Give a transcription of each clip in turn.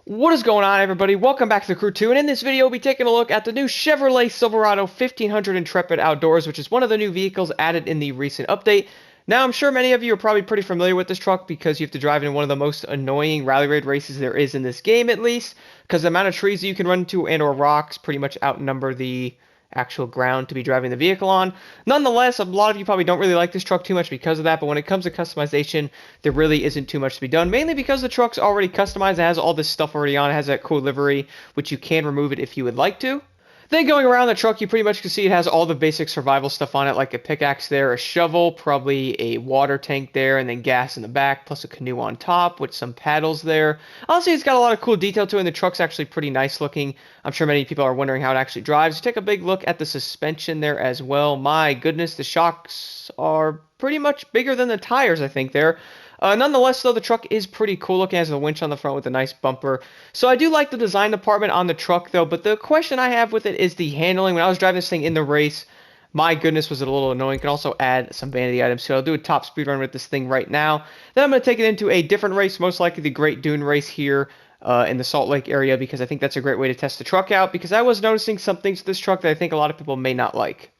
What is going on, everybody? Welcome back to the Crew 2, and in this video, we'll be taking a look at the new Chevrolet Silverado 1500 Intrepid Outdoors, which is one of the new vehicles added in the recent update. Now, I'm sure many of you are probably pretty familiar with this truck because you have to drive in one of the most annoying rally raid races there is in this game, at least, because the amount of trees that you can run into and or rocks pretty much outnumber the actual ground to be driving the vehicle on. Nonetheless, a lot of you probably don't really like this truck too much because of that, but when it comes to customization, there really isn't too much to be done, mainly because the truck's already customized. It has all this stuff already on. It has that cool livery, which you can remove it if you would like to. Then going around the truck, you pretty much can see it has all the basic survival stuff on it, like a pickaxe there, a shovel, probably a water tank there, and then gas in the back, plus a canoe on top with some paddles there. Honestly, it's got a lot of cool detail to it, and the truck's actually pretty nice looking. I'm sure many people are wondering how it actually drives. Take a big look at the suspension there as well. My goodness, the shocks are pretty much bigger than the tires, I think, there. Nonetheless, though, the truck is pretty cool looking. It has a winch on the front with a nice bumper. So I do like the design department on the truck, though. But the question I have with it is the handling. When I was driving this thing in the race, my goodness, was it a little annoying. Can also add some vanity items. So I'll do a top speed run with this thing right now. Then I'm going to take it into a different race, most likely the Great Dune race here in the Salt Lake area, because I think that's a great way to test the truck out. Because I was noticing some things to this truck that I think a lot of people may not like.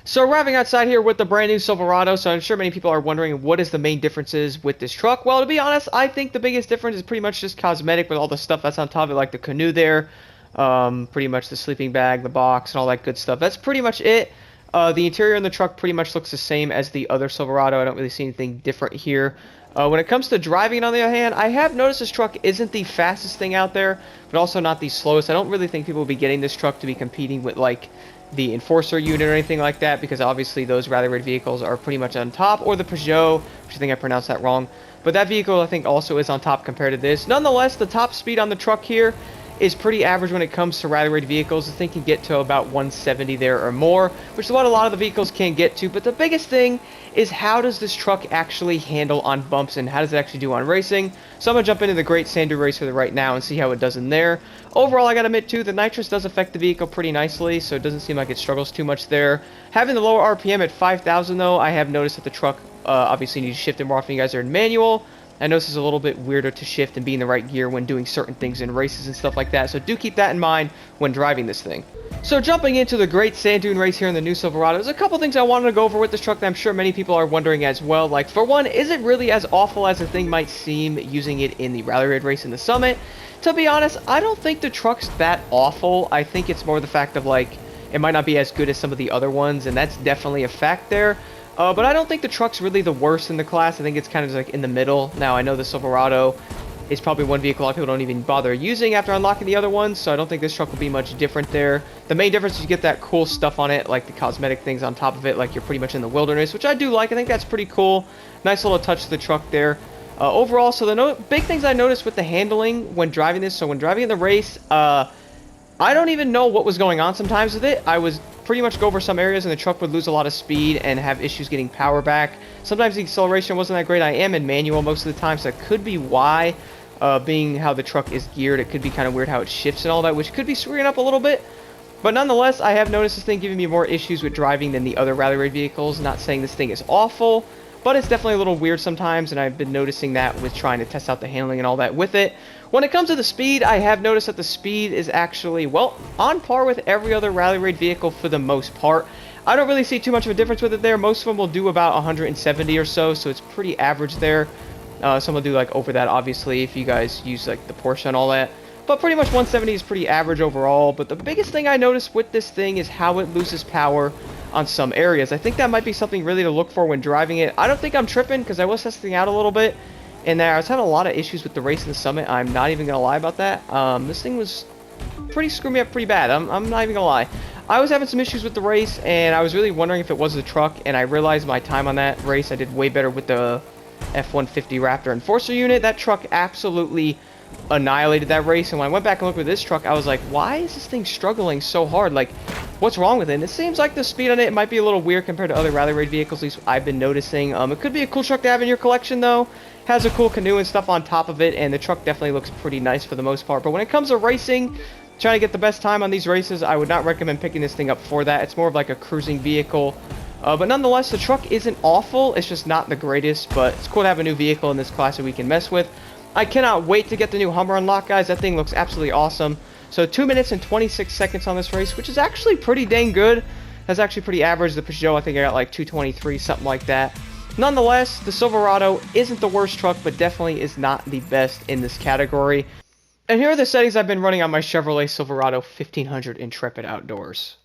So arriving outside here with the brand new Silverado, so I'm sure many people are wondering what is the main differences with this truck. Well, to be honest, I think the biggest difference is pretty much just cosmetic with all the stuff that's on top of it, like the canoe there, pretty much the sleeping bag, the box, and all that good stuff. That's pretty much it. The interior in the truck pretty much looks the same as the other Silverado. I don't really see anything different here. When it comes to driving, on the other hand, I have noticed this truck isn't the fastest thing out there, but also not the slowest. I don't really think people will be getting this truck to be competing with, like, the Enforcer unit or anything like that, because obviously those rally raid vehicles are pretty much on top, or the Peugeot, which I think I pronounced that wrong. But that vehicle, I think, also is on top compared to this. Nonetheless, the top speed on the truck here is pretty average when it comes to rally raid vehicles. The thing can get to about 170 there or more, which is what a lot of the vehicles can get to. But the biggest thing is, how does this truck actually handle on bumps, and how does it actually do on racing? So I'm going to jump into the Great Sand Dune race with it right now and see how it does in there. Overall, I got to admit, too, the nitrous does affect the vehicle pretty nicely, so it doesn't seem like it struggles too much there. Having the lower RPM at 5,000, though, I have noticed that the truck obviously needs to shift it more often. You guys are in manual. I know this is a little bit weirder to shift and be in the right gear when doing certain things in races and stuff like that, so do keep that in mind when driving this thing. So jumping into the Great Sand Dune race here in the new Silverado, there's a couple things I wanted to go over with this truck that I'm sure many people are wondering as well. Like, for one, is it really as awful as the thing might seem using it in the Rally Raid race in the Summit? To be honest, I don't think the truck's that awful. I think it's more the fact of, like, it might not be as good as some of the other ones, and that's definitely a fact there. But I don't think the truck's really the worst in the class. I think it's kind of like in the middle. Now, I know the Silverado is probably one vehicle a lot of people don't even bother using after unlocking the other ones, so I don't think this truck will be much different there. The main difference is you get that cool stuff on it, like the cosmetic things on top of it, like you're pretty much in the wilderness, which I do like. I think that's pretty cool. Nice little touch to the truck there. Overall, so the big things I noticed with the handling when driving this, so when driving in the race, I don't even know what was going on sometimes with it. I was pretty much go over some areas and the truck would lose a lot of speed and have issues getting power back. Sometimes the acceleration wasn't that great. I am in manual most of the time, so that could be why, being how the truck is geared. It could be kind of weird how it shifts and all that, which could be screwing up a little bit. But nonetheless, I have noticed this thing giving me more issues with driving than the other rally raid vehicles. Not saying this thing is awful, but it's definitely a little weird sometimes, and I've been noticing that with trying to test out the handling and all that with it. When it comes to the speed, I have noticed that the speed is actually, well, on par with every other rally raid vehicle for the most part. I don't really see too much of a difference with it there. Most of them will do about 170 or so, so it's pretty average there. Some will do like over that, obviously, if you guys use like the Porsche and all that. But pretty much 170 is pretty average overall. But the biggest thing I noticed with this thing is how it loses power on some areas. I think that might be something really to look for when driving it. I don't think I'm tripping because I was testing out a little bit, and I was having a lot of issues with the race in the Summit. I'm not even gonna lie about that. This thing was screwing me up pretty bad. I'm not even gonna lie. I was having some issues with the race, and I was really wondering if it was the truck, and I realized my time on that race, I did way better with the F-150 Raptor Enforcer unit. That truck absolutely annihilated that race, and when I went back and looked at this truck, I was like, why is this thing struggling so hard? Like, what's wrong with it? And it seems like the speed on it might be a little weird compared to other rally raid vehicles, at least I've been noticing. It could be a cool truck to have in your collection, though. Has a cool canoe and stuff on top of it, and the truck definitely looks pretty nice for the most part. But when it comes to racing, trying to get the best time on these races, I would not recommend picking this thing up for that. It's more of like a cruising vehicle. But nonetheless, the truck isn't awful. It's just not the greatest, but it's cool to have a new vehicle in this class that we can mess with. I cannot wait to get the new Hummer unlocked, guys. That thing looks absolutely awesome. So 2 minutes and 26 seconds on this race, which is actually pretty dang good. That's actually pretty average. The Peugeot, I think I got like 223, something like that. Nonetheless, the Silverado isn't the worst truck, but definitely is not the best in this category. And here are the settings I've been running on my Chevrolet Silverado 1500 Intrepid Outdoors.